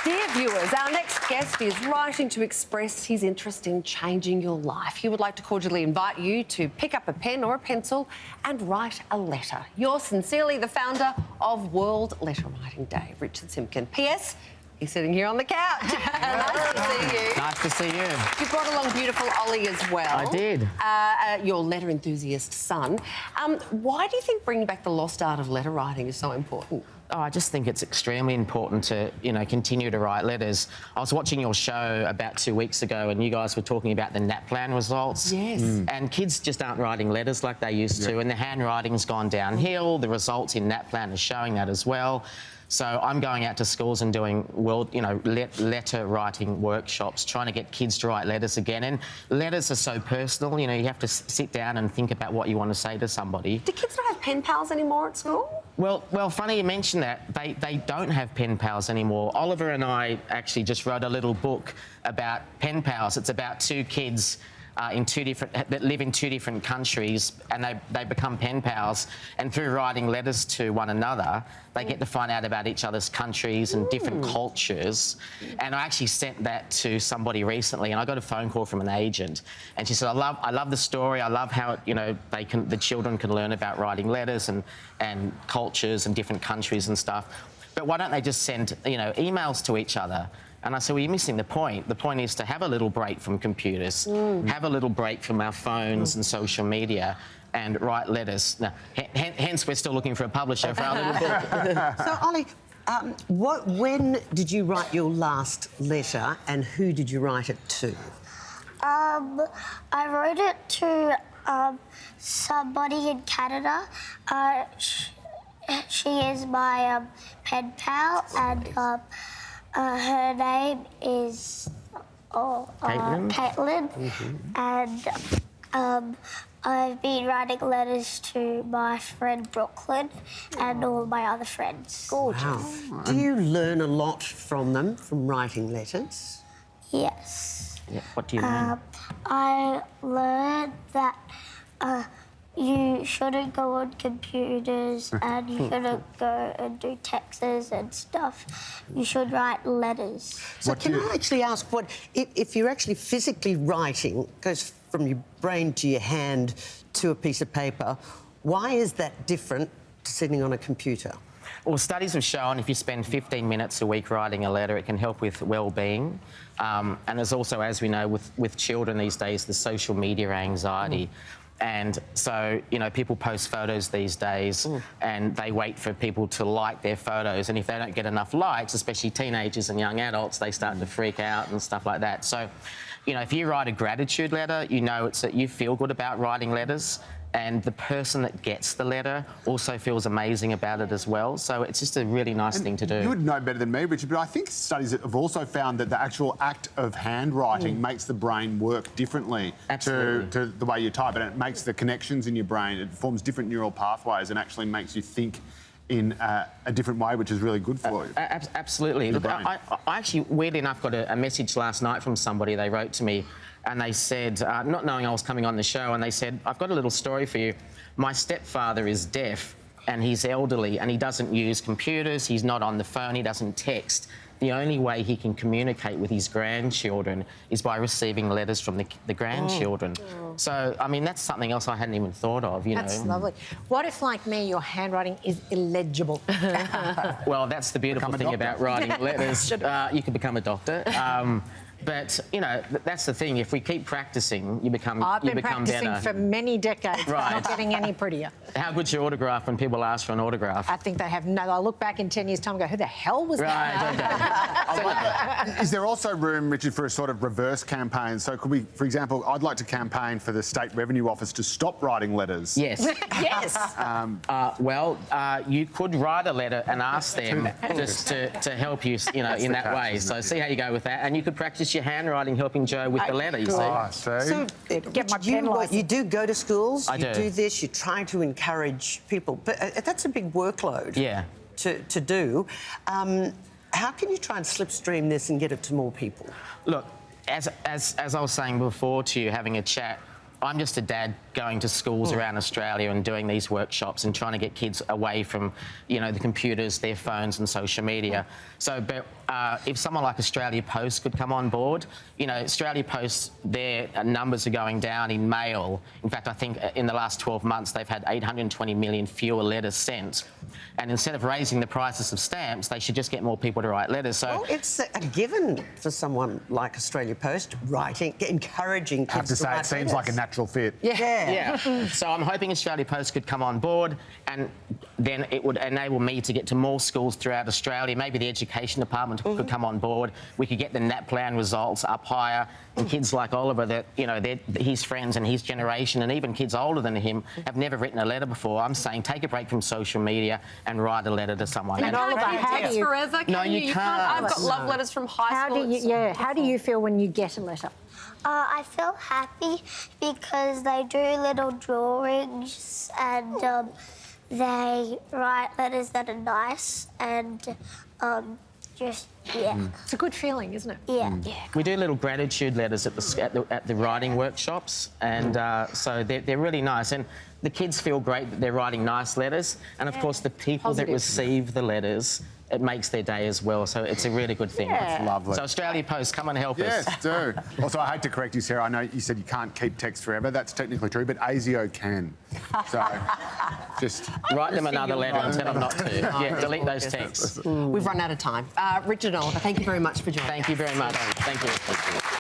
Dear viewers, our next guest is writing to express his interest in changing your life. He would like to cordially invite you to pick up a pen or a pencil and write a letter. Yours sincerely, the founder of World Letter Writing Day, Richard Simpkin. P.S. He's sitting here on the couch. Nice to see you. Nice to see you. You brought along beautiful Ollie as well. I did. Your letter enthusiast son. Why do you think bringing back the lost art of letter writing is so important? Oh, I just think it's extremely important to, continue to write letters. I was watching your show about 2 weeks ago and you guys were talking about the NAPLAN results. Yes. And kids just aren't writing letters like they used to, and the handwriting's gone downhill. The results in NAPLAN are showing that as well. So I'm going out to schools and doing letter writing workshops, trying to get kids to write letters again. And letters are so personal, you have to sit down and think about what you want to say to somebody. Do kids not have pen pals anymore at school? Well, funny you mention that. They don't have pen pals anymore. Oliver and I actually just wrote a little book about pen pals. It's about two kids that live in two different countries, and they become pen pals, and through writing letters to one another they get to find out about each other's countries and different cultures. And I actually sent that to somebody recently, and I got a phone call from an agent, and she said, I love the story, I love how the children can learn about writing letters and cultures and different countries and stuff, but why don't they just send emails to each other? And I said, well, you're missing the point. The point is to have a little break from computers, have a little break from our phones and social media, and write letters. Now, hence, we're still looking for a publisher for our little book. So, Ollie, when did you write your last letter, and who did you write it to? I wrote it to somebody in Canada. She is my pen pal, and her name is Caitlin. And I've been writing letters to my friend Brooklyn and all my other friends. Gorgeous. Wow. Do you learn a lot from them, from writing letters? Yes. Yeah, what do you learn? I learned that you shouldn't go on computers and you shouldn't go and do texts and stuff. You should write letters. So can I actually ask, if you're actually physically writing, goes from your brain to your hand to a piece of paper, why is that different to sitting on a computer? Well, studies have shown if you spend 15 minutes a week writing a letter, it can help with well-being. And there's also, as we know, with children these days, the social media anxiety. And so, people post photos these days and they wait for people to like their photos. And if they don't get enough likes, especially teenagers and young adults, they start to freak out and stuff like that. So, if you write a gratitude letter, it's that you feel good about writing letters, and the person that gets the letter also feels amazing about it as well. So it's just a really nice thing to do. You would know better than me, Richard, but I think studies have also found that the actual act of handwriting makes the brain work differently to the way you type, and it makes the connections in your brain. It forms different neural pathways and actually makes you think in a different way, which is really good for you. Absolutely. Look, I actually, weirdly enough, got a message last night from somebody. They wrote to me and they said, not knowing I was coming on the show, and they said, I've got a little story for you. My stepfather is deaf and he's elderly and he doesn't use computers, he's not on the phone, he doesn't text. The only way he can communicate with his grandchildren is by receiving letters from the grandchildren. So, that's something else I hadn't even thought of, That's lovely. What if, like me, your handwriting is illegible? Well, that's the beautiful thing about writing letters. You could become a doctor. But, that's the thing. If we keep practising, you become better. I've been practising for many decades, right. Not getting any prettier. How good's your autograph when people ask for an autograph? I think they have no... I'll look back in 10 years' time and go, who the hell was that? Okay. Is there also room, Richard, for a sort of reverse campaign? So could we, for example, I'd like to campaign for the State Revenue Office to stop writing letters. Yes. Yes. You could write a letter and ask them just to help you, in that way. So see how you go with that. And you could practice your handwriting helping Joe with the letter, you see. So, Get my pen license. You do go to schools, you do. do this, you try to encourage people, but that's a big workload to do. How can you try and slipstream this and get it to more people? Look, as I was saying before to you, having a chat, I'm just a dad going to schools around Australia and doing these workshops and trying to get kids away from, you know, the computers, their phones and social media. So, but if someone like Australia Post could come on board, you know, Australia Post, their numbers are going down in mail. In fact, I think in the last 12 months, they've had 820 million fewer letters sent. And instead of raising the prices of stamps, they should just get more people to write letters. So Well, it's a given for someone like Australia Post, writing, encouraging kids I have to say, write it seems like a letters. natural fit. yeah. So I'm hoping Australia Post could come on board, and then it would enable me to get to more schools throughout Australia. Maybe the education department could come on board. We could get the NAPLAN results up higher, and kids like Oliver, that, you know, his friends and his generation, and even kids older than him, have never written a letter before. I'm saying take a break from social media and write a letter to someone. You Oliver, can't how text do you- forever, can No, you can't. I've got love letters from high How school. do you, how do you feel when you get a letter? I feel happy because they do little drawings and they write letters that are nice and just, yeah. It's a good feeling, isn't it? Yeah. We do little gratitude letters at the writing workshops, and so they're really nice. And the kids feel great that they're writing nice letters, and of course the people that Positive. receive the letters, it makes their day as well. So it's a really good thing. Yeah. Lovely. So Australia Post, come and help us. Yes, do. Also, I hate to correct you, Sarah. I know you said you can't keep text forever. That's technically true, but ASIO can. So just... Write them another letter and tell them not to. Yeah, delete those texts. We've run out of time. Richard and Oliver, thank you very much for joining us. Thank you very much. Thank you.